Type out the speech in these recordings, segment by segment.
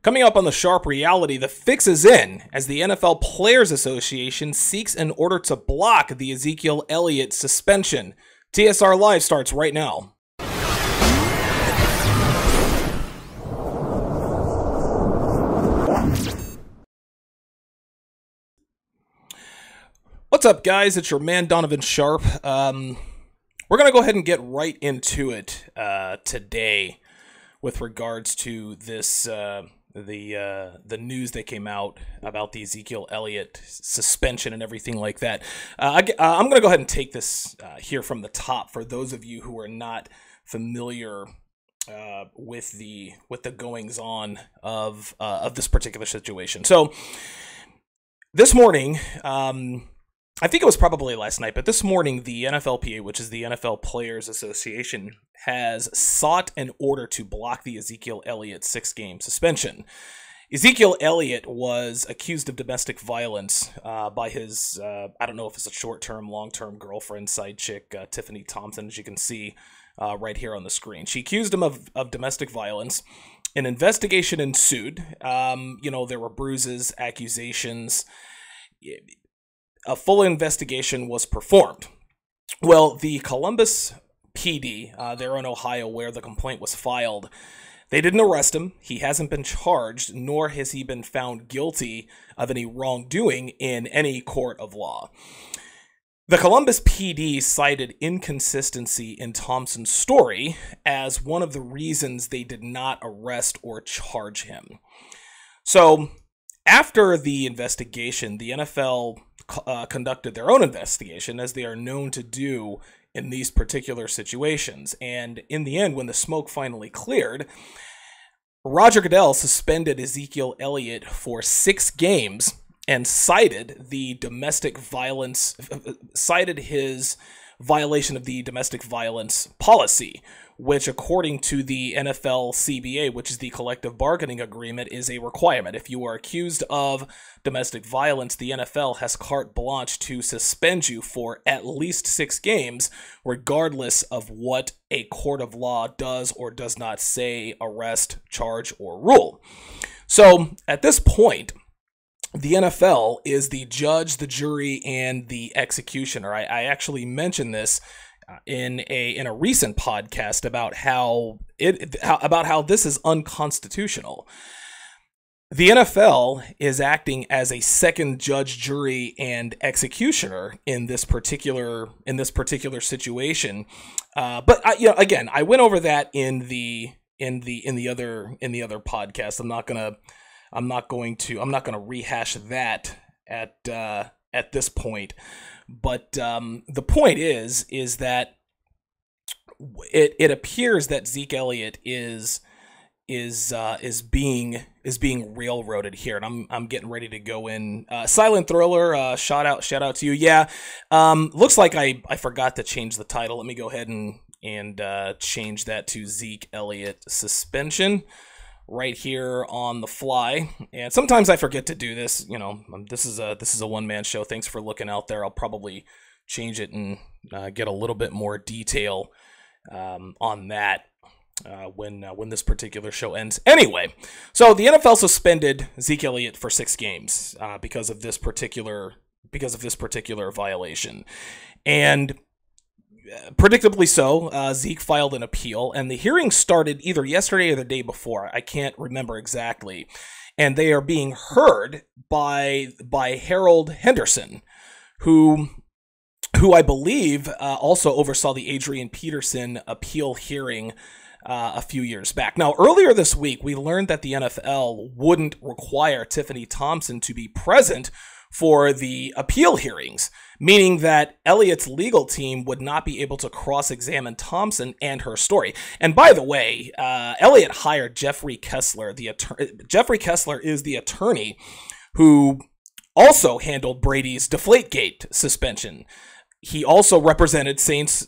Coming up on the Sharp Reality, the fix is in as the NFL Players Association seeks an order to block the Ezekiel Elliott suspension. TSR Live starts right now. What's up, guys? It's your man, Donovan Sharp. We're going to go ahead and get right into it today with regards to this the news that came out about the Ezekiel Elliott suspension and everything like that. I'm going to go ahead and take this here from the top for those of you who are not familiar with the goings on of this particular situation. So this morning, I think it was probably last night, but this morning, the NFLPA, which is the NFL Players Association, has sought an order to block the Ezekiel Elliott 6-game suspension. Ezekiel Elliott was accused of domestic violence by his, I don't know if it's a short-term, long-term girlfriend, side chick, Tiffany Thompson, as you can see right here on the screen. She accused him of domestic violence. An investigation ensued. There were bruises, accusations. A full investigation was performed. Well, the Columbus PD, there in Ohio where the complaint was filed, they didn't arrest him. He hasn't been charged, nor has he been found guilty of any wrongdoing in any court of law. The Columbus PD cited inconsistency in Thompson's story as one of the reasons they did not arrest or charge him. So, after the investigation, the NFL conducted their own investigation, as they are known to do in these particular situations. And in the end, when the smoke finally cleared, Roger Gooddell suspended Ezekiel Elliott for 6 games and cited his violation of the domestic violence policy, which, according to the NFLPA, which is the collective bargaining agreement, is a requirement. If you are accused of domestic violence, the NFL has carte blanche to suspend you for at least 6 games, regardless of what a court of law does or does not say, arrest, charge, or rule. So, at this point, the NFL is the judge, the jury, and the executioner. I actually mentioned this in a recent podcast about how this is unconstitutional. The NFL is acting as a second judge, jury, and executioner in this particular situation. But again, I went over that in the other podcast. I'm not going to rehash that at this point. But the point is that it appears that Zeke Elliott is being railroaded here, and I'm getting ready to go in. Silent Thriller, shout out to you. Yeah, looks like I forgot to change the title. Let me go ahead and change that to Zeke Elliott suspension right here on the fly. And sometimes I forget to do this. This is a one-man show. Thanks for looking out there. I'll probably change it and get a little bit more detail on that when this particular show ends. Anyway, so the NFL suspended Zeke Elliott for 6 games because of this particular violation, and predictably so, Zeke filed an appeal, and the hearing started either yesterday or the day before. I can't remember exactly. And they are being heard by Harold Henderson, who I believe also oversaw the Adrian Peterson appeal hearing a few years back. Now, earlier this week, we learned that the NFL wouldn't require Tiffany Thompson to be present for the appeal hearings, meaning that Elliott's legal team would not be able to cross-examine Thompson and her story. And by the way, Elliott hired Jeffrey Kessler. Jeffrey Kessler is the attorney who also handled Brady's Deflategate suspension. He also represented Saints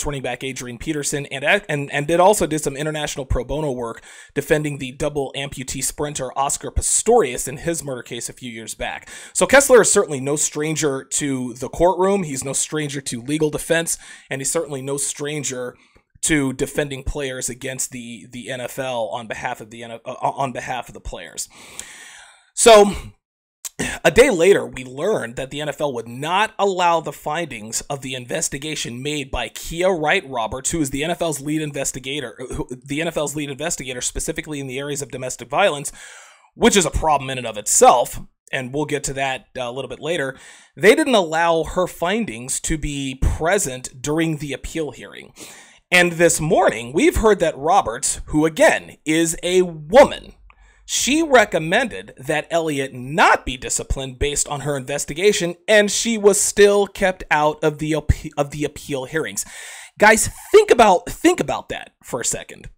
running back Adrian Peterson, and did some international pro bono work defending the double amputee sprinter Oscar Pistorius in his murder case a few years back. So Kessler is certainly no stranger to the courtroom. He's no stranger to legal defense, and he's certainly no stranger to defending players against the NFL on behalf of the players. So a day later, we learned that the NFL would not allow the findings of the investigation made by Kia Wright-Roberts, who is the NFL's lead investigator, specifically in the areas of domestic violence, which is a problem in and of itself, and we'll get to that a little bit later. They didn't allow her findings to be present during the appeal hearing. And this morning, we've heard that Roberts, who again is a woman, she recommended that Elliott not be disciplined based on her investigation, and she was still kept out of the appeal hearings. Guys, think about that for a second.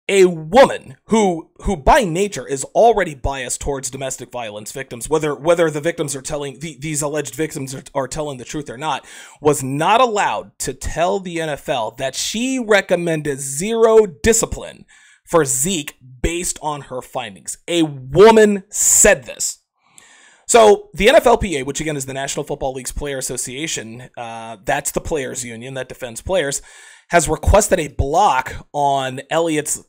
A woman who by nature is already biased towards domestic violence victims, whether the victims are telling these alleged victims are telling the truth or not, was not allowed to tell the NFL that she recommended zero discipline for Zeke based on her findings. A woman said this. So the NFLPA, which again is the National Football League's Player Association, that's the players union that defends players, has requested a block on Elliott's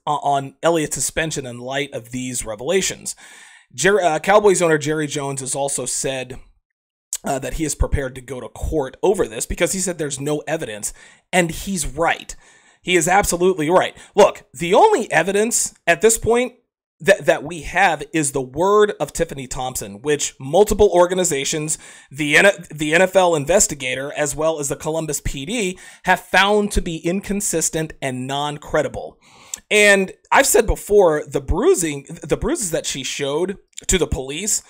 suspension in light of these revelations. Cowboys owner Jerry Jones has also said that he is prepared to go to court over this because he said there's no evidence, and he's right. He is absolutely right. Look, the only evidence at this point that we have is the word of Tiffany Thompson, which multiple organizations, the NFL investigator, as well as the Columbus PD, have found to be inconsistent and non-credible. And I've said before, the bruises that she showed to the police,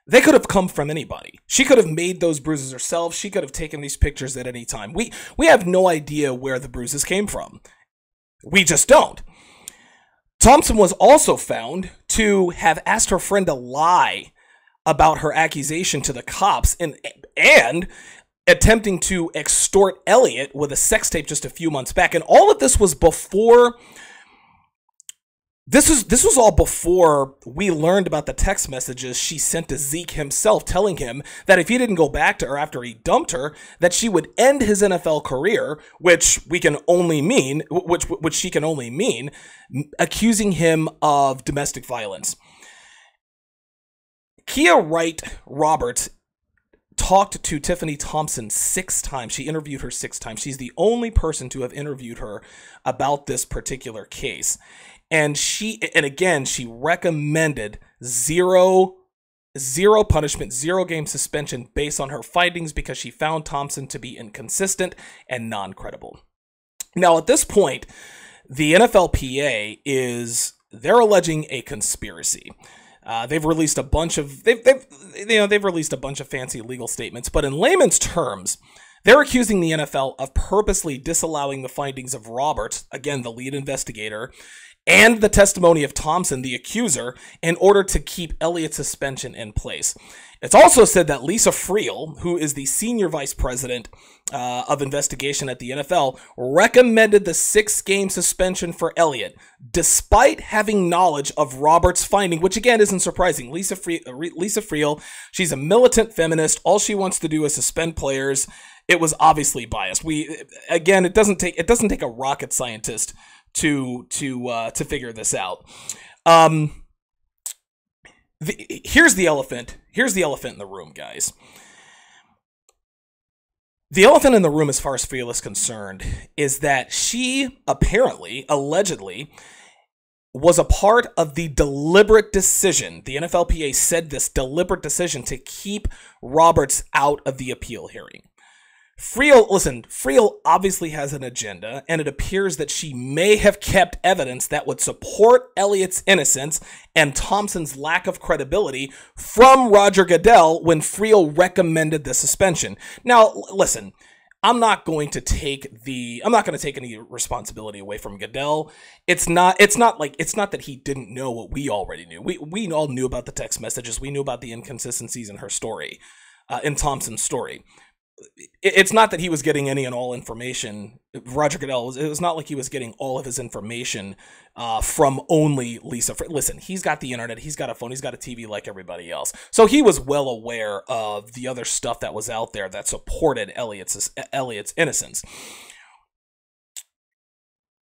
they could have come from anybody. She could have made those bruises herself. She could have taken these pictures at any time. We have no idea where the bruises came from. We just don't. Thompson was also found to have asked her friend to lie about her accusation to the cops and attempting to extort Elliott with a sex tape just a few months back. And all of this was before... This was all before we learned about the text messages she sent to Zeke himself, telling him that if he didn't go back to her after he dumped her, that she would end his NFL career, which she can only mean accusing him of domestic violence. Kia Wright-Roberts talked to Tiffany Thompson 6 times. She interviewed her 6 times. She's the only person to have interviewed her about this particular case. And she recommended zero punishment, 0 game suspension based on her findings because she found Thompson to be inconsistent and non-credible. Now, at this point, the NFLPA they're alleging a conspiracy. They've released a bunch of fancy legal statements, but in layman's terms, they're accusing the NFL of purposely disallowing the findings of Roberts, again the lead investigator, and the testimony of Thompson, the accuser, in order to keep Elliott's suspension in place. It's also said that Lisa Friel, who is the senior vice president of investigation at the NFL, recommended the 6-game suspension for Elliott, despite having knowledge of Roberts' finding, which again isn't surprising. Lisa Friel, she's a militant feminist. All she wants to do is suspend players. It was obviously biased. It doesn't take a rocket scientist to figure this out. Here's the elephant in the room, guys. The elephant in the room, as far as Friel is concerned, is that she allegedly, was a part of the deliberate decision. The NFLPA said this deliberate decision to keep Roberts out of the appeal hearing. Friel obviously has an agenda, and it appears that she may have kept evidence that would support Elliott's innocence and Thompson's lack of credibility from Roger Gooddell when Friel recommended the suspension. Now, listen, I'm not going to take any responsibility away from Gooddell. It's not that he didn't know what we already knew. We all knew about the text messages. We knew about the inconsistencies in her story, in Thompson's story. It's not that he was getting any and all information. Roger Gooddell, it was not like he was getting all of his information from only Lisa. Listen, he's got the internet, he's got a phone, he's got a TV like everybody else. So he was well aware of the other stuff that was out there that supported Elliott's innocence.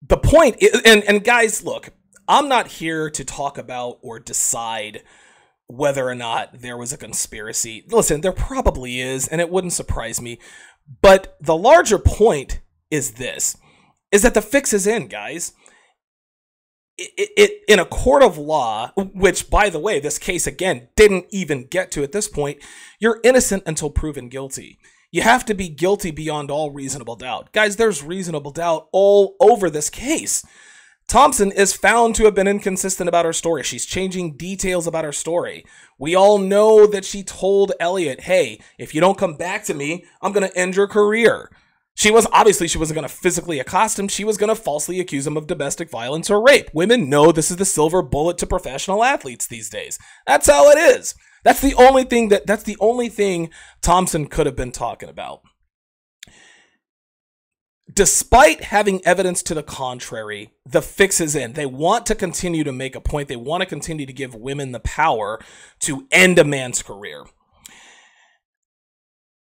the point is, and guys, look, I'm not here to talk about or decide whether or not there was a conspiracy. Listen, there probably is, and it wouldn't surprise me. But the larger point is this, is that the fix is in, guys. In a court of law, which, by the way, this case, again, didn't even get to at this point, you're innocent until proven guilty. You have to be guilty beyond all reasonable doubt. Guys, there's reasonable doubt all over this case. Thompson is found to have been inconsistent about her story. She's changing details about her story. We all know that she told Elliott, hey, if you don't come back to me, I'm going to end your career. She wasn't going to physically accost him. She was going to falsely accuse him of domestic violence or rape. Women know this is the silver bullet to professional athletes these days. That's how it is. That's the only thing Thompson could have been talking about. Despite having evidence to the contrary, the fix is in. They want to continue to make a point. They want to continue to give women the power to end a man's career.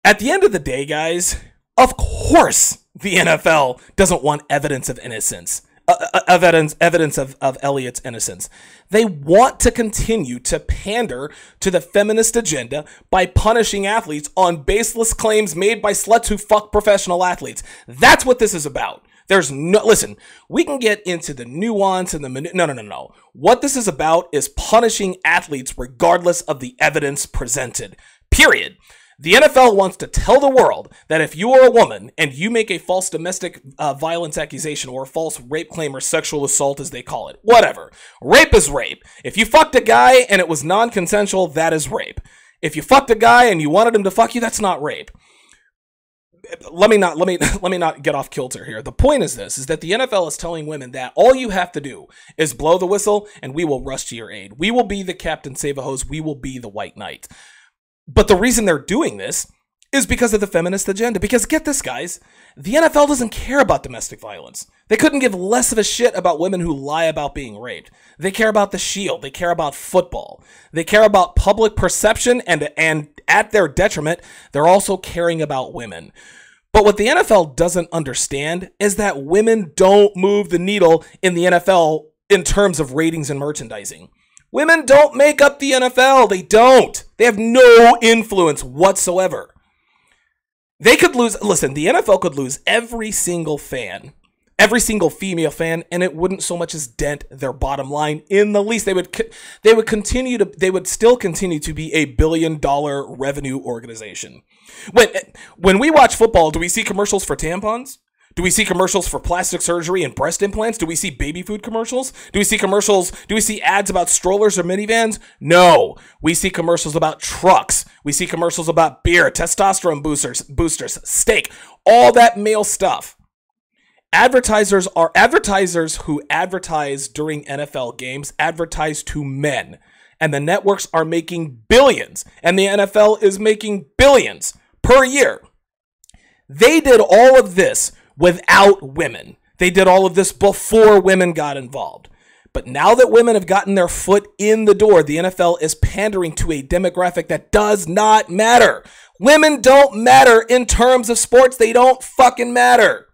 At the end of the day, guys, of course the NFL doesn't want evidence of innocence. Evidence of Elliott's innocence. They want to continue to pander to the feminist agenda by punishing athletes on baseless claims made by sluts who fuck professional athletes. That's what this is about. Listen, we can get into the nuance and no. What this is about is punishing athletes regardless of the evidence presented. Period. The NFL wants to tell the world that if you are a woman and you make a false domestic violence accusation or a false rape claim or sexual assault, as they call it, whatever, rape is rape. If you fucked a guy and it was non-consensual, that is rape. If you fucked a guy and you wanted him to fuck you, that's not rape. Let me not get off kilter here. The point is this, is that the NFL is telling women that all you have to do is blow the whistle and we will rush to your aid. We will be the Captain Save-A-Hose. We will be the White Knight. But the reason they're doing this is because of the feminist agenda. Because get this, guys, the NFL doesn't care about domestic violence. They couldn't give less of a shit about women who lie about being raped. They care about the shield. They care about football. They care about public perception, and at their detriment, they're also caring about women. But what the NFL doesn't understand is that women don't move the needle in the NFL in terms of ratings and merchandising. Women don't make up the NFL. They don't. They have no influence whatsoever. They could lose, listen, the NFL could lose every single fan, every single female fan, and it wouldn't so much as dent their bottom line in the least. They would still continue to be a $1 billion revenue organization. When we watch football, do we see commercials for tampons? Do we see commercials for plastic surgery and breast implants? Do we see baby food commercials? Do we see ads about strollers or minivans? No. We see commercials about trucks. We see commercials about beer, testosterone boosters, steak, all that male stuff. Advertisers who advertise during NFL games advertise to men. And the networks are making billions. And the NFL is making billions per year. They did all of this without women. They did all of this before women got involved. But now that women have gotten their foot in the door, the NFL is pandering to a demographic that does not matter. Women don't matter in terms of sports. They don't fucking matter.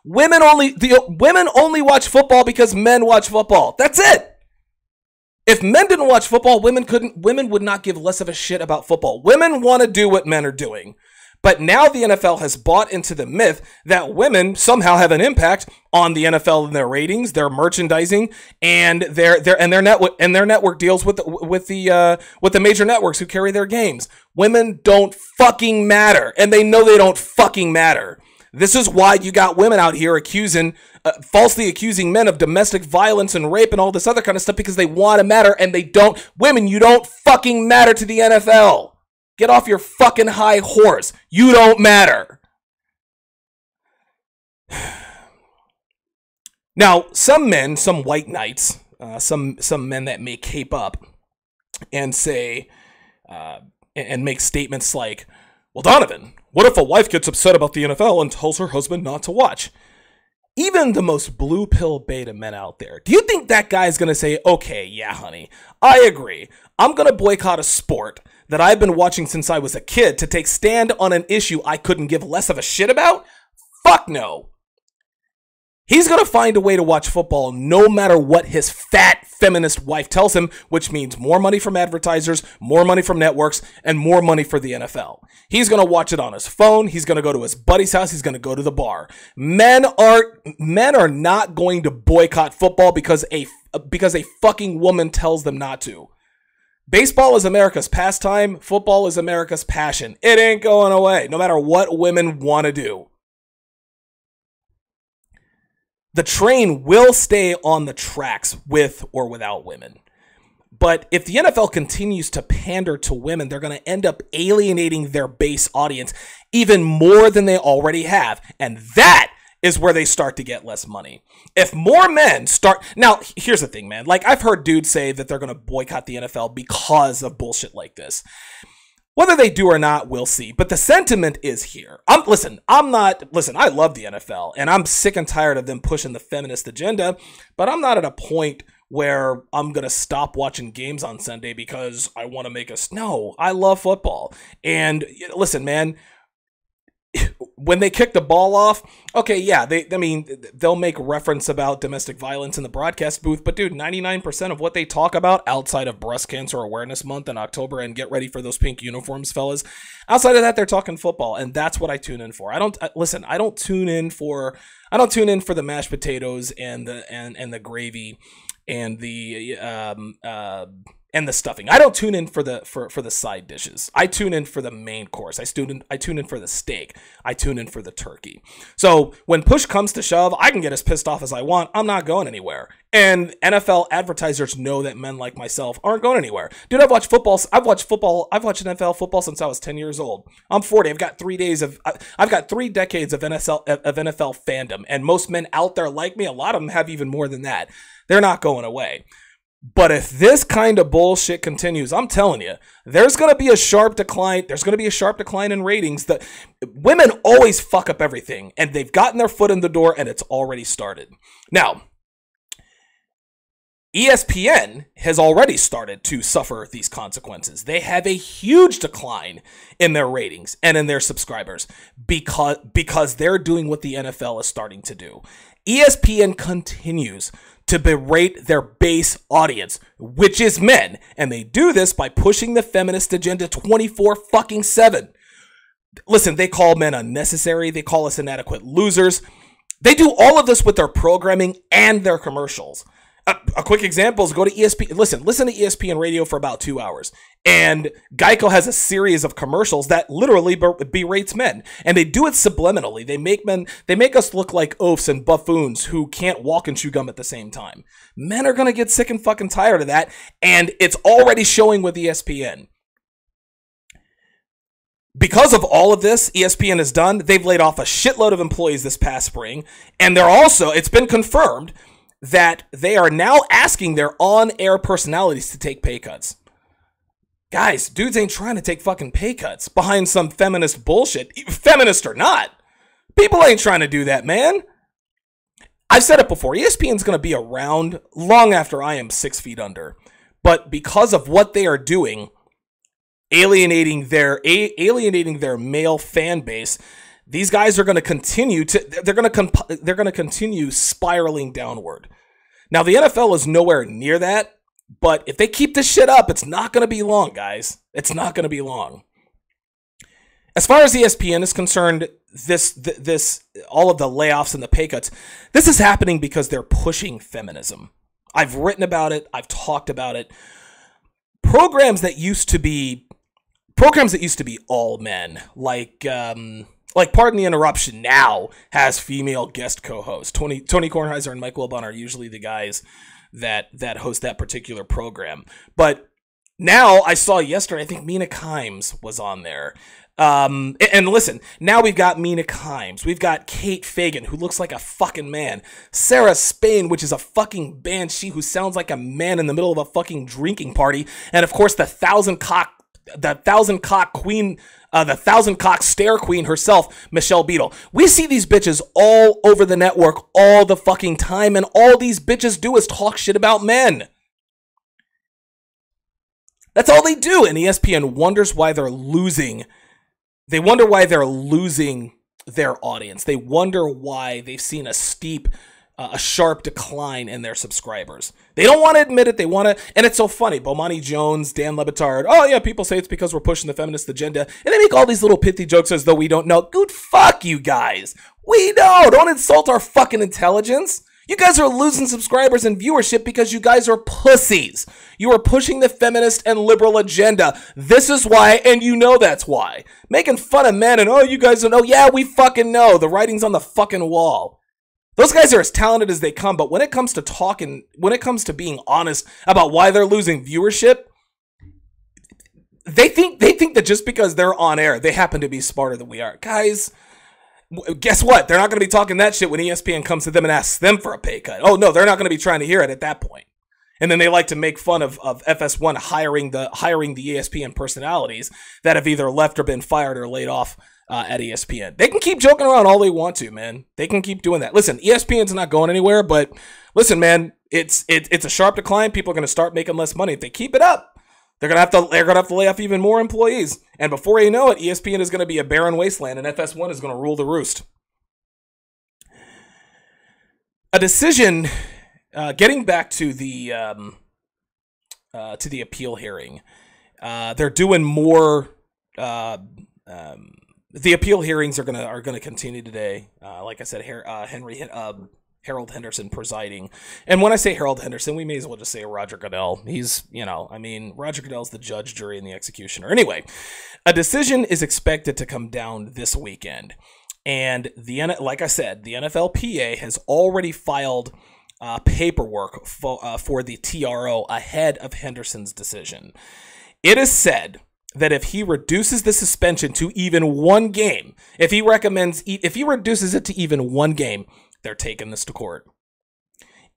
Women only watch football because men watch football. That's it. If men didn't watch football, women would not give less of a shit about football. Women want to do what men are doing. But now the NFL has bought into the myth that women somehow have an impact on the NFL and their ratings, their merchandising, and their network deals with the major networks who carry their games. Women don't fucking matter, and they know they don't fucking matter. This is why you got women out here falsely accusing men of domestic violence and rape and all this other kind of stuff, because they want to matter and they don't. Women, you don't fucking matter to the NFL. Get off your fucking high horse. You don't matter. Now, some men, some white knights, some men that may cape up and say, and make statements like, well, Donovan, what if a wife gets upset about the NFL and tells her husband not to watch? Even the most blue pill beta men out there, do you think that guy's going to say, okay, yeah, honey, I agree. I'm going to boycott a sport that I've been watching since I was a kid to take stand on an issue I couldn't give less of a shit about? Fuck no. He's going to find a way to watch football no matter what his fat feminist wife tells him, which means more money from advertisers, more money from networks, and more money for the NFL. He's going to watch it on his phone. He's going to go to his buddy's house. He's going to go to the bar. Men are not going to boycott football because a fucking woman tells them not to. Baseball is America's pastime. Football is America's passion. It ain't going away, no matter what women want to do. The train will stay on the tracks with or without women. But if the NFL continues to pander to women, they're going to end up alienating their base audience even more than they already have. And that is where they start to get less money. If more men start... Now, here's the thing, man. Like, I've heard dudes say that they're going to boycott the NFL because of bullshit like this. Whether they do or not, we'll see. But the sentiment is here. I love the NFL, and I'm sick and tired of them pushing the feminist agenda, but I'm not at a point where I'm going to stop watching games on Sunday because I want to make us... No, I love football. And listen, man, when they kick the ball off, okay, yeah, they'll make reference about domestic violence in the broadcast booth, but dude, 99% of what they talk about outside of Breast Cancer Awareness Month in October and get ready for those pink uniforms, fellas, outside of that, they're talking football, and that's what I tune in for. I don't tune in for the mashed potatoes and the gravy and the stuffing. I don't tune in for the side dishes. I tune in for the main course. I tune in for the steak. I tune in for the turkey. So when push comes to shove, I can get as pissed off as I want. I'm not going anywhere. And NFL advertisers know that men like myself aren't going anywhere. Dude, I've watched NFL football since I was 10 years old. I'm 40. I've got 3 decades of NFL fandom, and most men out there like me, a lot of them have even more than that. They're not going away. But if this kind of bullshit continues, I'm telling you, there's going to be a sharp decline. There's going to be a sharp decline in ratings. The women always fuck up everything, and they've gotten their foot in the door, and it's already started. Now, ESPN has already started to suffer these consequences. They have a huge decline in their ratings and in their subscribers because they're doing what the NFL is starting to do. ESPN continues to berate their base audience, which is men, and they do this by pushing the feminist agenda 24/7. Listen, they call men unnecessary. They call us inadequate losers. They do all of this with their programming and their commercials. A quick example is go to ESPN. Listen to ESPN radio for about 2 hours. And Geico has a series of commercials that literally berates men. And they do it subliminally. They make us look like oafs and buffoons who can't walk and chew gum at the same time. Men are going to get sick and fucking tired of that. And it's already showing with ESPN. Because of all of this, ESPN has done, they've laid off a shitload of employees this past spring. And it's been confirmed that they are now asking their on-air personalities to take pay cuts. Guys, dudes ain't trying to take fucking pay cuts behind some feminist bullshit. Feminist or not. People ain't trying to do that, man. I've said it before. ESPN's going to be around long after I am 6 feet under. But because of what they are doing, alienating their male fan base, these guys are going to continue spiraling downward. Now, the NFL is nowhere near that, but if they keep this shit up, it's not going to be long, guys. It's not going to be long. As far as ESPN is concerned, all of the layoffs and the pay cuts, this is happening because they're pushing feminism. I've written about it. I've talked about it. Programs that used to be all men, like Pardon the Interruption now has female guest co-hosts. Tony Kornheiser and Mike Wilbon are usually the guys that host that particular program. But now I saw yesterday, I think Mina Kimes was on there. And listen, now we've got Mina Kimes. We've got Kate Fagan, who looks like a fucking man. Sarah Spain, which is a fucking banshee who sounds like a man in the middle of a fucking drinking party. And of course, the thousand cock stare queen herself, Michelle Beadle. We see these bitches all over the network all the fucking time, and all these bitches do is talk shit about men. That's all they do, and ESPN wonders why they're losing. They wonder why they're losing their audience. They wonder why they've seen a steep a sharp decline in their subscribers. They don't want to admit it. They want to, and it's so funny. Bomani Jones, Dan Le Batard, oh yeah, people say it's because we're pushing the feminist agenda, and they make all these little pithy jokes as though we don't know. Good fuck you guys. We know. Don't insult our fucking intelligence. You guys are losing subscribers and viewership because you guys are pussies. You are pushing the feminist and liberal agenda. This is why, and you know that's why. Making fun of men and, oh, you guys don't know. Yeah, we fucking know. The writing's on the fucking wall. Those guys are as talented as they come, but when it comes to talking, when it comes to being honest about why they're losing viewership, they think that just because they're on air, they happen to be smarter than we are. Guys, guess what? They're not going to be talking that shit when ESPN comes to them and asks them for a pay cut. Oh, no, they're not going to be trying to hear it at that point. And then they like to make fun of FS1 hiring the ESPN personalities that have either left or been fired or laid off at ESPN. They can keep joking around all they want to, man. They can keep doing that. Listen, ESPN's not going anywhere, but listen, man, it's a sharp decline. People are going to start making less money. If they keep it up, they're gonna have to lay off even more employees. And before you know it, ESPN is going to be a barren wasteland, and FS1 is going to rule the roost. A decision. Getting back to the appeal hearing, they're doing more. The appeal hearings are gonna continue today. Like I said, Harold Henderson presiding. And when I say Harold Henderson, we may as well just say Roger Gooddell. He's, Roger Goodell's the judge, jury, and the executioner. Anyway, a decision is expected to come down this weekend. And like I said, the NFLPA has already filed paperwork for the TRO ahead of Henderson's decision. It is said that if he reduces the suspension to even one game, if he reduces it to even one game, they're taking this to court.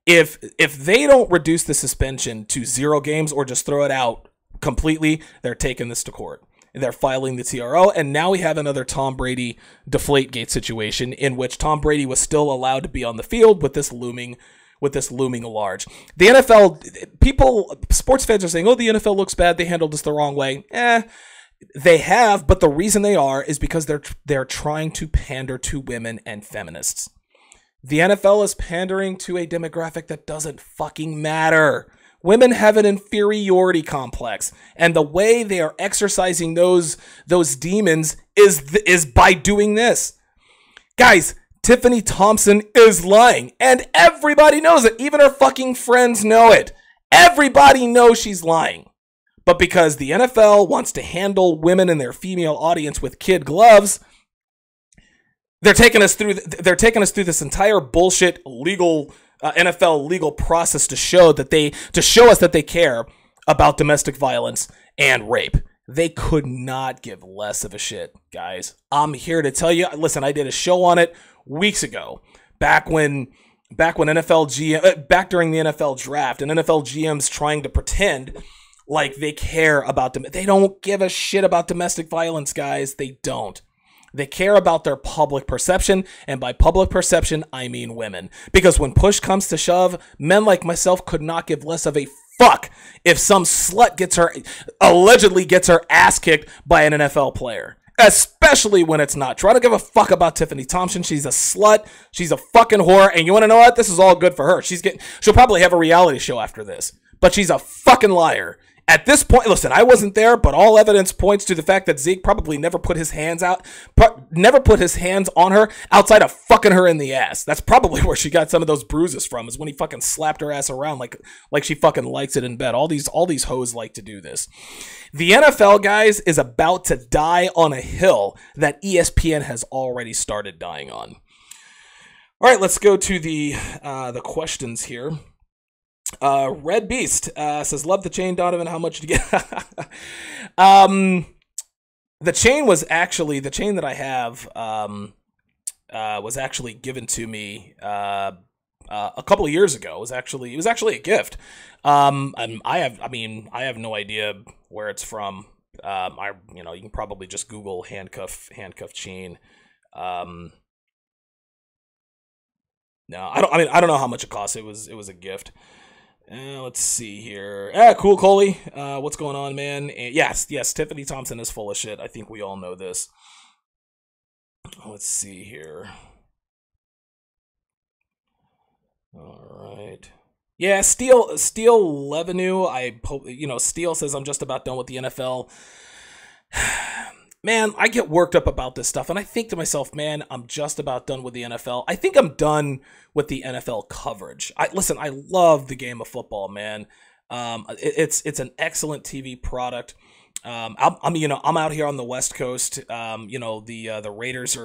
If they don't reduce the suspension to 0 games or just throw it out completely, they're taking this to court. They're filing the TRO, and now we have another Tom Brady Deflategate situation in which Tom Brady was still allowed to be on the field with this looming large. The NFL, sports fans are saying, oh, the NFL looks bad. They handled this the wrong way. They have, but the reason they are is because they're trying to pander to women and feminists. The NFL is pandering to a demographic that doesn't fucking matter. Women have an inferiority complex, and the way they are exercising those demons is by doing this. Guys, Tiffany Thompson is lying, and everybody knows it. Even her fucking friends know it. Everybody knows she's lying. But because the NFL wants to handle women and their female audience with kid gloves, they're taking us through this entire bullshit legal NFL legal process to show us that they care about domestic violence and rape. They could not give less of a shit, guys. I'm here to tell you. Listen, I did a show on it weeks ago, back during the NFL draft, and NFL GMs trying to pretend like they care about them. They don't give a shit about domestic violence, guys. They don't. They care about their public perception, and by public perception, I mean women. Because when push comes to shove, men like myself could not give less of a fuck if some slut allegedly gets her ass kicked by an NFL player. Especially when it's not true. I don't give a fuck about Tiffany Thompson. She's a slut. She's a fucking whore. And you want to know what? This is all good for her. She'll probably have a reality show after this. But she's a fucking liar. At this point, listen, I wasn't there, but all evidence points to the fact that Zeke probably never put his hands on her outside of fucking her in the ass. That's probably where she got some of those bruises from, is when he fucking slapped her ass around like she fucking likes it in bed. All these hoes like to do this. The NFL, guys, is about to die on a hill that ESPN has already started dying on. All right, let's go to the questions here. Red Beast says, love the chain, Donovan. How much did you get? The chain that I have was actually given to me a couple of years ago. It was actually a gift. I have no idea where it's from. You can probably just Google handcuff chain. No, I don't know how much it costs. It was a gift. Let's see here. Cool, Coley. What's going on, man? Yes, Tiffany Thompson is full of shit. I think we all know this. Let's see here. Yeah, Steele Levenue. Steele says I'm just about done with the NFL. Man, I get worked up about this stuff, and I think to myself, man, I'm just about done with the NFL. I think I'm done with the NFL coverage. I love the game of football, man. It's an excellent TV product. I'm out here on the West Coast. The Raiders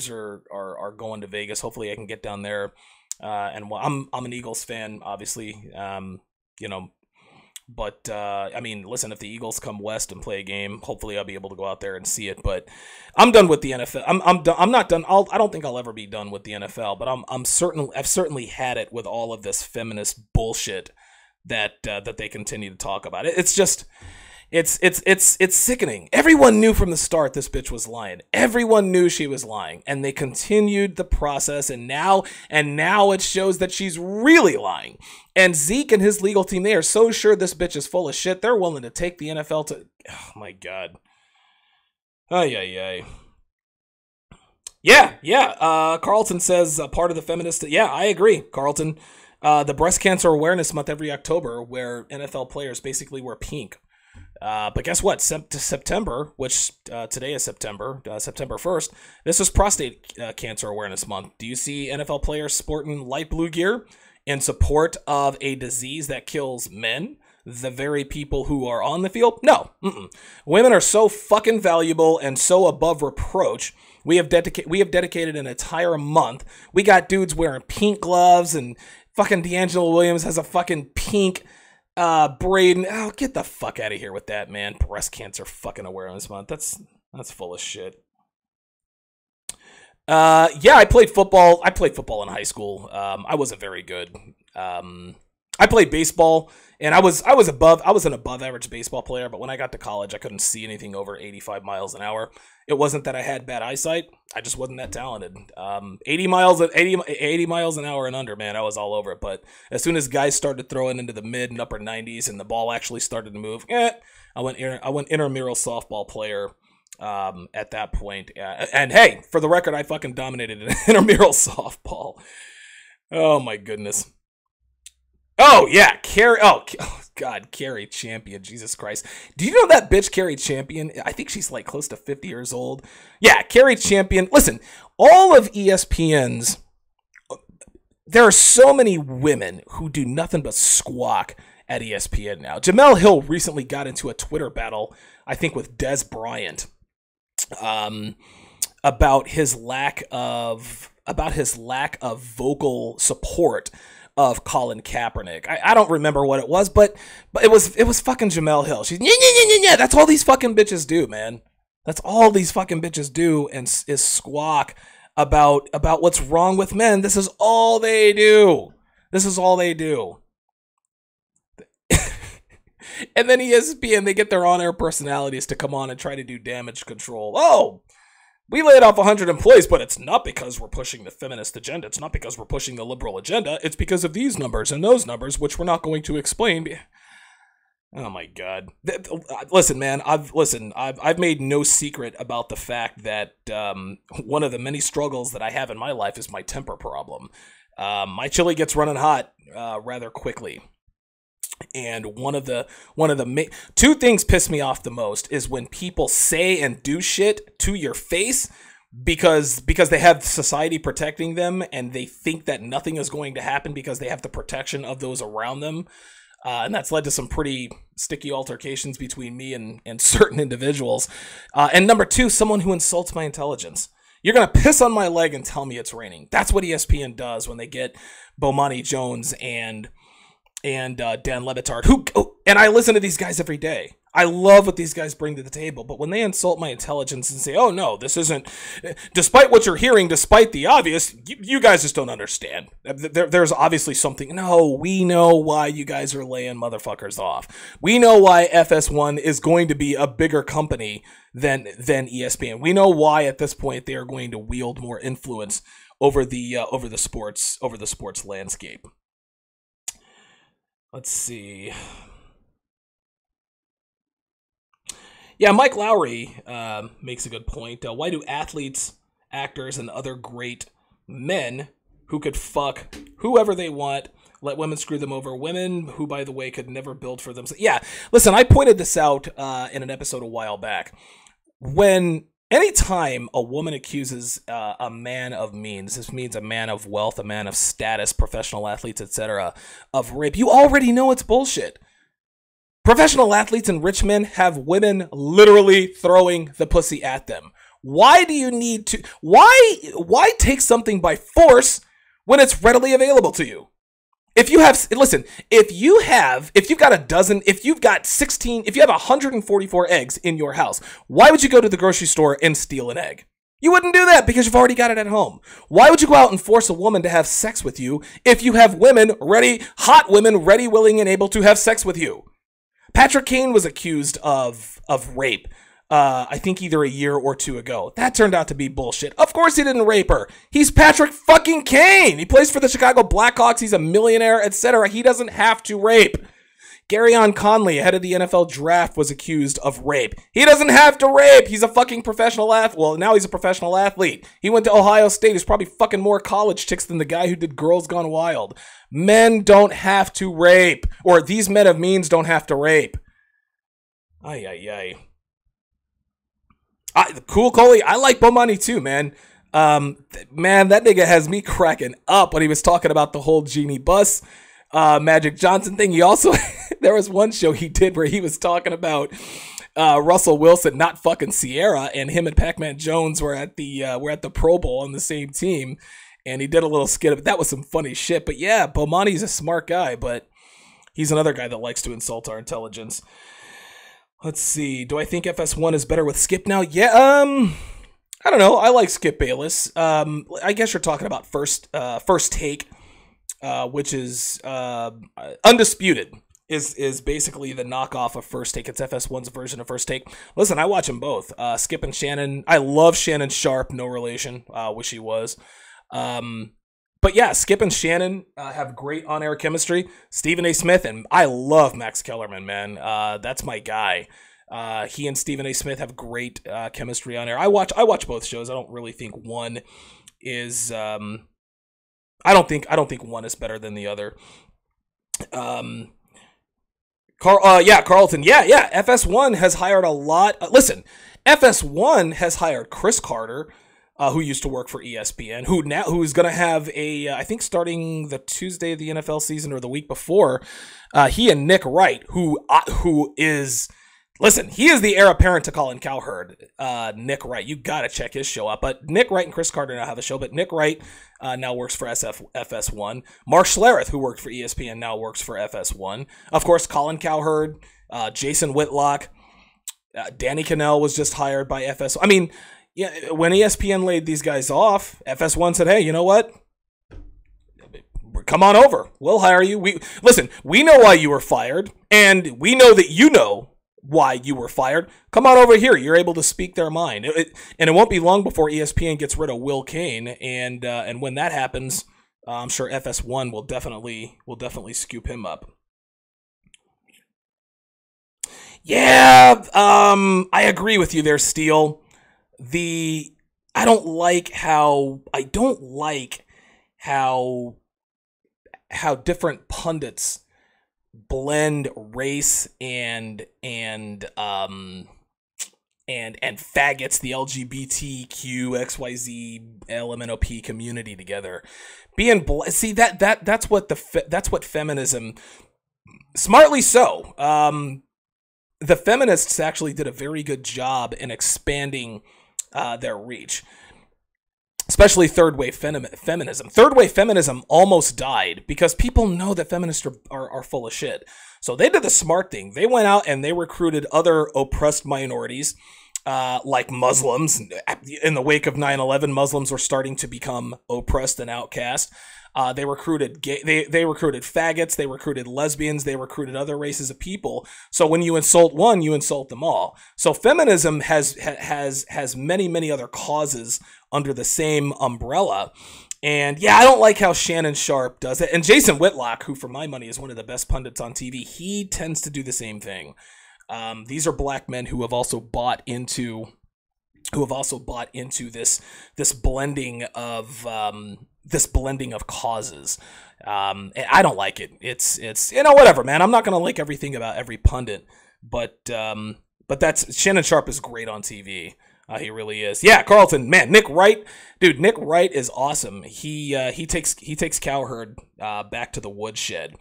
are going to Vegas. Hopefully, I can get down there. I'm an Eagles fan, obviously. But listen, if the Eagles come west and play a game, hopefully I'll be able to go out there and see it. But I'm done with the NFL. I'm done. I'm not done. I don't think I'll ever be done with the NFL. But I've certainly had it with all of this feminist bullshit that they continue to talk about. It's just. It's sickening. Everyone knew from the start this bitch was lying. Everyone knew she was lying, and they continued the process, and now it shows that she's really lying. And Zeke and his legal team, they are so sure this bitch is full of shit, they're willing to take the NFL to... Oh, my God. Ay. Yeah. Carlton says, part of the feminist... Yeah, I agree, Carlton. The Breast Cancer Awareness Month every October, where NFL players basically wear pink. But guess what? September, which today is September 1st, this is Prostate Cancer Awareness Month. Do you see NFL players sporting light blue gear in support of a disease that kills men, the very people who are on the field? No. Women are so fucking valuable and so above reproach. We have dedicated an entire month. We got dudes wearing pink gloves, and fucking D'Angelo Williams has a fucking pink Braden, get the fuck out of here with that, man. Breast Cancer fucking Awareness Month. That's full of shit. Yeah, I played football. I played football in high school. I wasn't very good. I played baseball, and I was an above average baseball player, but when I got to college, I couldn't see anything over 85 miles an hour. It wasn't that I had bad eyesight. I just wasn't that talented. 80 miles an hour and under, man, I was all over it. But as soon as guys started throwing into the mid and upper 90s and the ball actually started to move, I went intramural softball player at that point. And hey, for the record, I fucking dominated in intramural softball. Oh my goodness. Oh yeah, Carrie. Oh God, Carrie Champion. Jesus Christ. Do you know that bitch Carrie Champion? I think she's like close to 50 years old. Yeah, Carrie Champion. Listen, all of ESPN's. There are so many women who do nothing but squawk at ESPN now. Jamel Hill recently got into a Twitter battle, I think, with Des Bryant, about his lack of vocal support of Colin Kaepernick. I don't remember what it was, but it was fucking Jamel Hill. She's yeah. That's all these fucking bitches do, man. That's all these fucking bitches do, and is squawk about what's wrong with men. This is all they do. And then ESPN, they get their on-air personalities to come on and try to do damage control. Oh, we laid off 100 employees, but it's not because we're pushing the feminist agenda. It's not because we're pushing the liberal agenda. It's because of these numbers and those numbers, which we're not going to explain. Oh my God! Listen, man. I've made no secret about the fact that one of the many struggles that I have in my life is my temper problem. My chili gets running hot rather quickly. And one of the two things piss me off the most is when people say and do shit to your face because they have society protecting them and they think that nothing is going to happen because they have the protection of those around them. And that's led to some pretty sticky altercations between me and certain individuals. And number two, someone who insults my intelligence. You're going to piss on my leg and tell me it's raining. That's what ESPN does when they get Bomani Jones and Dan Le Batard, and I listen to these guys every day. I love what these guys bring to the table, but when they insult my intelligence and say, oh no, this isn't, despite what you're hearing, despite the obvious, you guys just don't understand. There's obviously something. No, we know why you guys are laying motherfuckers off. We know why FS1 is going to be a bigger company than ESPN. We know why at this point they are going to wield more influence over the sports landscape. Let's see. Yeah, Mike Lowry makes a good point. Why do athletes, actors, and other great men who could fuck whoever they want, Let women screw them over. Women who, by the way, could never build for themselves. Yeah, listen, I pointed this out in an episode a while back. Anytime a woman accuses a man of means, this means a man of wealth, a man of status, professional athletes, etc., of rape, you already know it's bullshit. Professional athletes and rich men have women literally throwing the pussy at them. Why do you need to? Why take something by force when it's readily available to you? If you've got a dozen, if you've got 16, if you have 144 eggs in your house, why would you go to the grocery store and steal an egg? You wouldn't do that because you've already got it at home. Why would you go out and force a woman to have sex with you if you have hot women ready, willing, and able to have sex with you? Patrick Kane was accused of rape. I think either a year or two ago. That turned out to be bullshit. Of course he didn't rape her. He's Patrick fucking Kane. He plays for the Chicago Blackhawks. He's a millionaire, etc. He doesn't have to rape. Garyon Conley, ahead of the NFL draft, was accused of rape. He doesn't have to rape. He's a fucking professional athlete. Well, now he's a professional athlete. He went to Ohio State. He's probably fucking more college chicks than the guy who did Girls Gone Wild. Men don't have to rape. Or these men of means don't have to rape. Ay, ay, ay. Cool Coley, I like Bomani too, man. Man, that nigga has me cracking up when he was talking about the whole Genie Bus, Magic Johnson thing. He also, there was one show he did where he was talking about Russell Wilson not fucking Sierra, and him and Pac-Man Jones were at the Pro Bowl on the same team, and he did a little skit of it. That was some funny shit. But yeah, Bomani's a smart guy, but he's another guy that likes to insult our intelligence. Let's see. Do I think FS1 is better with Skip now? Yeah. I don't know. I like Skip Bayless. I guess you're talking about First Take, which is Undisputed. Is basically the knockoff of First Take. It's FS1's version of First Take. Listen, I watch them both. Skip and Shannon. I love Shannon Sharp. No relation. Wish he was. But yeah, Skip and Shannon have great on-air chemistry. Stephen A. Smith, and I love Max Kellerman, man. That's my guy. He and Stephen A. Smith have great chemistry on air. I watch both shows. I don't really think one is. I don't think one is better than the other. Carlton. Yeah. FS1 has hired a lot. Listen, FS1 has hired Chris Carter, who used to work for ESPN, who's going to have I think starting the Tuesday of the NFL season or the week before, he and Nick Wright, who is, listen, he is the heir apparent to Colin Cowherd. Nick Wright, you got to check his show out. But Nick Wright and Chris Carter now have a show, but Nick Wright now works for FS1. Mark Schlereth, who worked for ESPN, now works for FS1. Of course, Colin Cowherd, Jason Whitlock, Danny Cannell was just hired by FS1. I mean, yeah, when ESPN laid these guys off, FS1 said, hey, you know what? Come on over. We'll hire you. We know why you were fired, and we know that you know why you were fired. Come on over here. You're able to speak their mind. And it won't be long before ESPN gets rid of Will Kane, and when that happens, I'm sure FS1 will definitely scoop him up. Yeah, I agree with you there, Steele. I don't like how different pundits blend race and faggots, the LGBTQ XYZ LMNOP community together. That's what feminism, smartly so. The feminists actually did a very good job in expanding their reach, especially third wave feminism. Third wave feminism almost died because people know that feminists are full of shit. So they did the smart thing. They went out and they recruited other oppressed minorities, like Muslims. In the wake of 9/11, Muslims were starting to become oppressed and outcast. They recruited they recruited faggots, they recruited lesbians, they recruited other races of people. So when you insult one, you insult them all. So feminism has many other causes under the same umbrella. And yeah, I don't like how Shannon Sharp does it. And Jason Whitlock, who for my money is one of the best pundits on TV, he tends to do the same thing. These are black men who have also bought into this blending of this blending of causes. I don't like it. It's whatever, man. I'm not gonna like everything about every pundit, but that's Shannon Sharpe is great on TV. He really is. Yeah, Carlton, man, Nick Wright, dude. Nick Wright is awesome. He takes Cowherd back to the woodshed.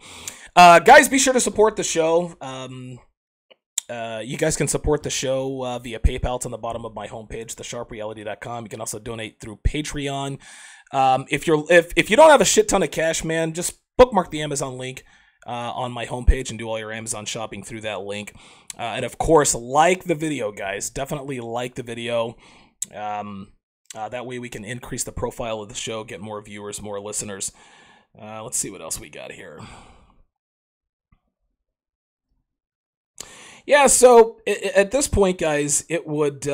Guys, be sure to support the show. You guys can support the show via PayPal. It's on the bottom of my homepage, thesharpreality.com. You can also donate through Patreon. If you don't have a shit ton of cash, man, just bookmark the Amazon link on my homepage and do all your Amazon shopping through that link. And of course, like the video, guys. Definitely like the video. That way we can increase the profile of the show, get more viewers, more listeners. Let's see what else we got here. Yeah, so at this point, guys, it would...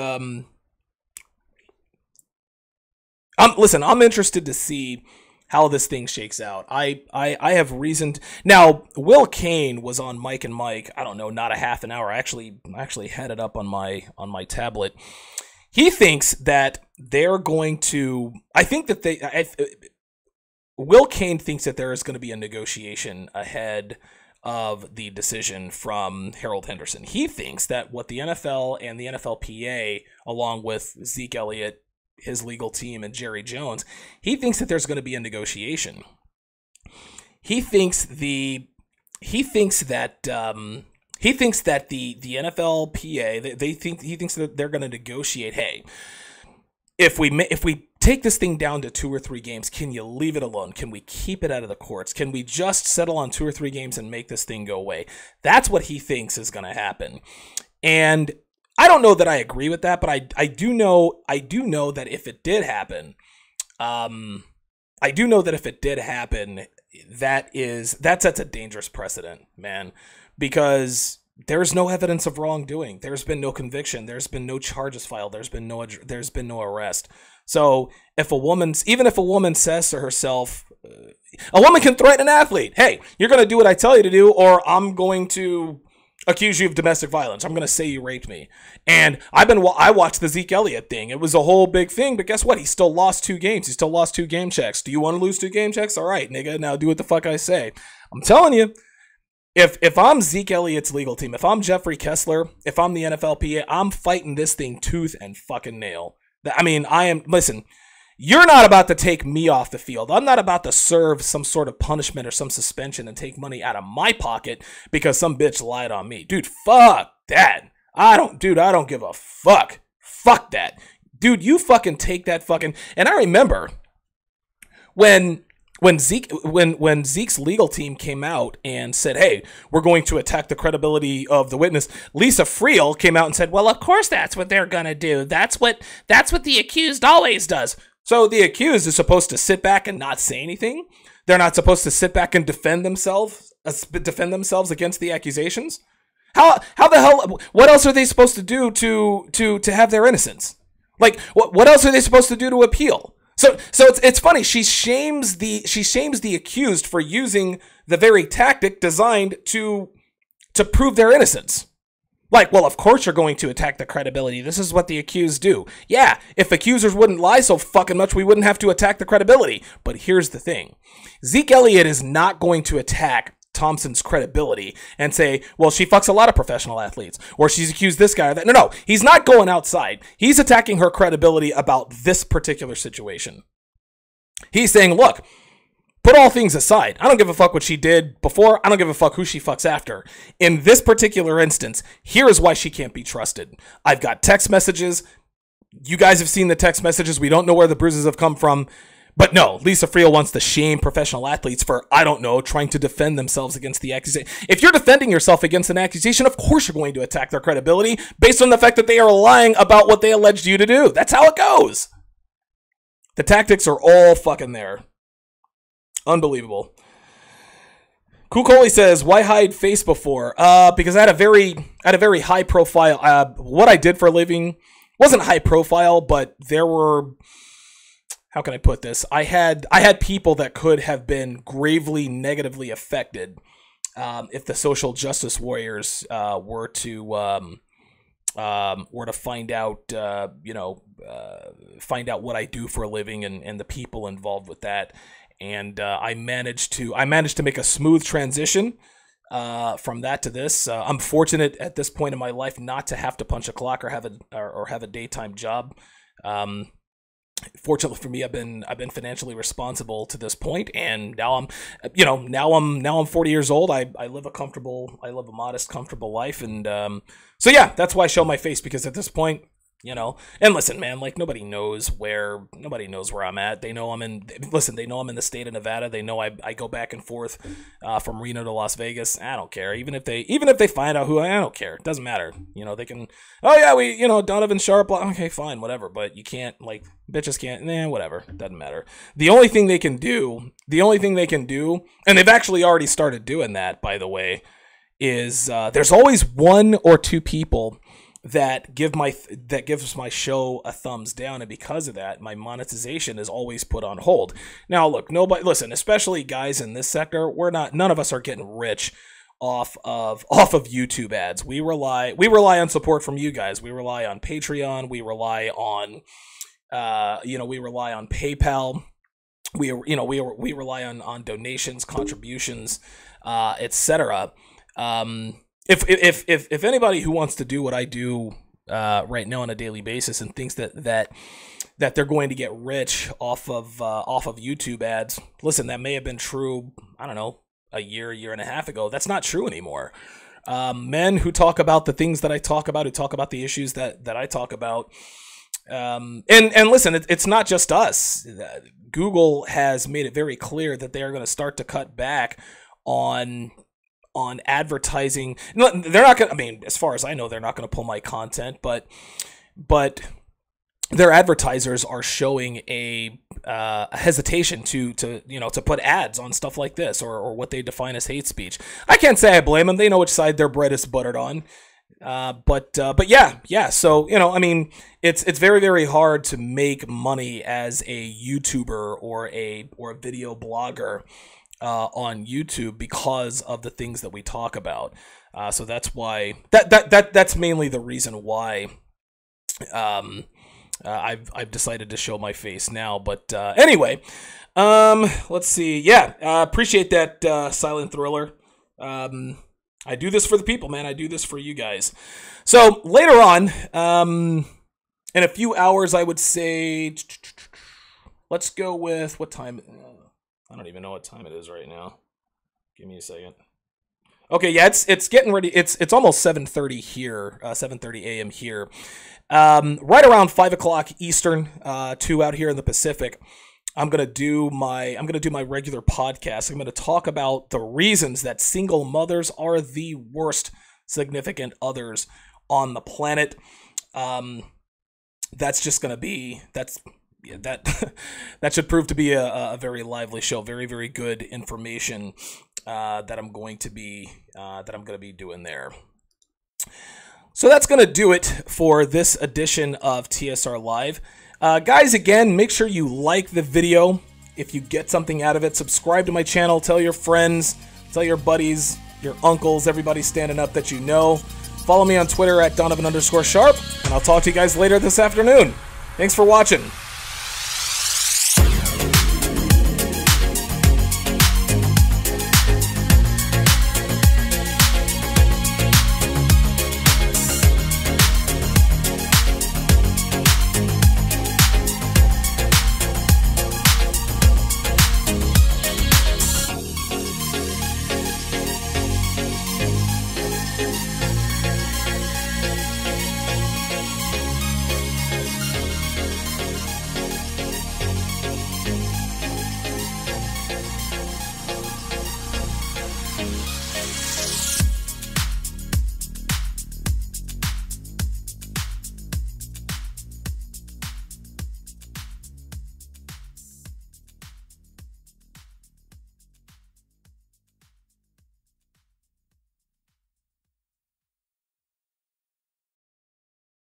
listen, I'm interested to see how this thing shakes out. I have reason... Now, Will Kane was on Mike and Mike, I don't know, not a half an hour. I actually had it up on my tablet. He thinks that they're going to... Will Kane thinks that there is going to be a negotiation ahead of the decision from Harold Henderson. He thinks that what the NFL and the NFLPA, along with Zeke Elliott, his legal team, and Jerry Jones, he thinks that there's going to be a negotiation. He thinks that the NFLPA, he thinks that they're going to negotiate. Hey, if we take this thing down to 2 or 3 games, can you leave it alone? Can we keep it out of the courts? Can we just settle on 2 or 3 games and make this thing go away? That's what he thinks is going to happen. And I don't know that I agree with that, but I do know that if it did happen, that sets a dangerous precedent, man, because there's no evidence of wrongdoing. There's been no conviction. There's been no charges filed. There's been no arrest. So even if a woman says to herself, a woman can threaten an athlete, hey, you're going to do what I tell you to do, or I'm going to accuse you of domestic violence. I'm going to say you raped me. And I watched the Zeke Elliott thing. It was a whole big thing, but guess what? He still lost 2 games. He still lost 2 game checks. Do you want to lose 2 game checks? All right, nigga, now do what the fuck I say. I'm telling you, if I'm Zeke Elliott's legal team, if I'm Jeffrey Kessler, if I'm the NFLPA, I'm fighting this thing tooth and fucking nail. I mean, listen, you're not about to take me off the field. I'm not about to serve some sort of punishment or some suspension and take money out of my pocket because some bitch lied on me. Dude, fuck that. I don't give a fuck. Fuck that. Dude, you fucking take that fucking... And I remember when Zeke's legal team came out and said, hey, we're going to attack the credibility of the witness, Lisa Friel came out and said, well, of course that's what they're going to do. That's what the accused always does. So the accused is supposed to sit back and not say anything? They're not supposed to sit back and defend themselves against the accusations? How the hell, what else are they supposed to do to have their innocence? Like, what else are they supposed to do to appeal? So it's funny. She shames the accused for using the very tactic designed to prove their innocence. Like, well, of course you're going to attack the credibility. This is what the accused do. Yeah, if accusers wouldn't lie so fucking much, we wouldn't have to attack the credibility. But here's the thing. Zeke Elliott is not going to attack Thompson's credibility and say, well, she fucks a lot of professional athletes, or she's accused this guy or that. No, he's not going outside. He's attacking her credibility about this particular situation. He's saying, look, put all things aside. I don't give a fuck what she did before. I don't give a fuck who she fucks after. In this particular instance, here is why she can't be trusted. I've got text messages. You guys have seen the text messages. We don't know where the bruises have come from. But no, Lisa Friel wants to shame professional athletes for, I don't know, trying to defend themselves against the accusation. If you're defending yourself against an accusation, of course you're going to attack their credibility based on the fact that they are lying about what they alleged you to do. That's how it goes. The tactics are all fucking there. Unbelievable. Kukoli says, why hide face before? Because I had a very high profile. What I did for a living wasn't high profile, but there were, how can I put this? I had people that could have been gravely negatively affected if the social justice warriors were to or to find out, find out what I do for a living and the people involved with that. And I managed to make a smooth transition from that to this. I'm fortunate at this point in my life not to have to punch a clock or have a daytime job. Fortunately for me, I've been financially responsible to this point, and now I'm 40 years old. I live a modest, comfortable life, and so yeah, that's why I show my face, because at this point, and listen, man, like nobody knows where I'm at. They know I'm in the state of Nevada. They know I go back and forth from Reno to Las Vegas. I don't care. Even if they find out who I don't care. It doesn't matter. They can, oh yeah, Donovan Sharp, okay, fine, whatever. But you can't, like, bitches can't, whatever. Doesn't matter. The only thing they can do, and they've actually already started doing that, by the way, is there's always one or two people that gives my show a thumbs down, and because of that, my monetization is always put on hold. Now, look, listen, especially guys in this sector, none of us are getting rich off of YouTube ads. We rely on support from you guys. We rely on Patreon. We rely on PayPal. We rely on donations, contributions, etc. If anybody who wants to do what I do right now on a daily basis and thinks that they're going to get rich off of YouTube ads, listen, that may have been true, I don't know, a year and a half ago. That's not true anymore. Men who talk about the things that I talk about, who talk about the issues that I talk about, and listen, it's not just us. Google has made it very clear that they are going to start to cut back on advertising. They're not going to, I mean, as far as I know, they're not going to pull my content, but their advertisers are showing a hesitation to put ads on stuff like this, or what they define as hate speech. I can't say I blame them. They know which side their bread is buttered on. But yeah. So, I mean, it's very, very hard to make money as a YouTuber or a video blogger on YouTube because of the things that we talk about. So that's why that's mainly the reason why I've decided to show my face now. But anyway, let's see. Yeah, appreciate that, Silent Thriller. I do this for the people, man. I do this for you guys. So later on, in a few hours, I would say, let's go with what time. I don't even know what time it is right now. Give me a second. Okay, yeah, it's getting ready. It's almost 7:30 here, 7:30 a.m. here. Right around 5 o'clock Eastern, 2 out here in the Pacific. I'm gonna do my regular podcast. I'm gonna talk about the reasons that single mothers are the worst significant others on the planet. That's just gonna be that should prove to be a very lively show. Very, very good information that I'm going to be doing there. So that's going to do it for this edition of TSR Live. Guys, again, make sure you like the video if you get something out of it. Subscribe to my channel. Tell your friends, tell your buddies, your uncles, everybody standing up that you know. Follow me on Twitter at Donovan_Sharp, and I'll talk to you guys later this afternoon. Thanks for watching.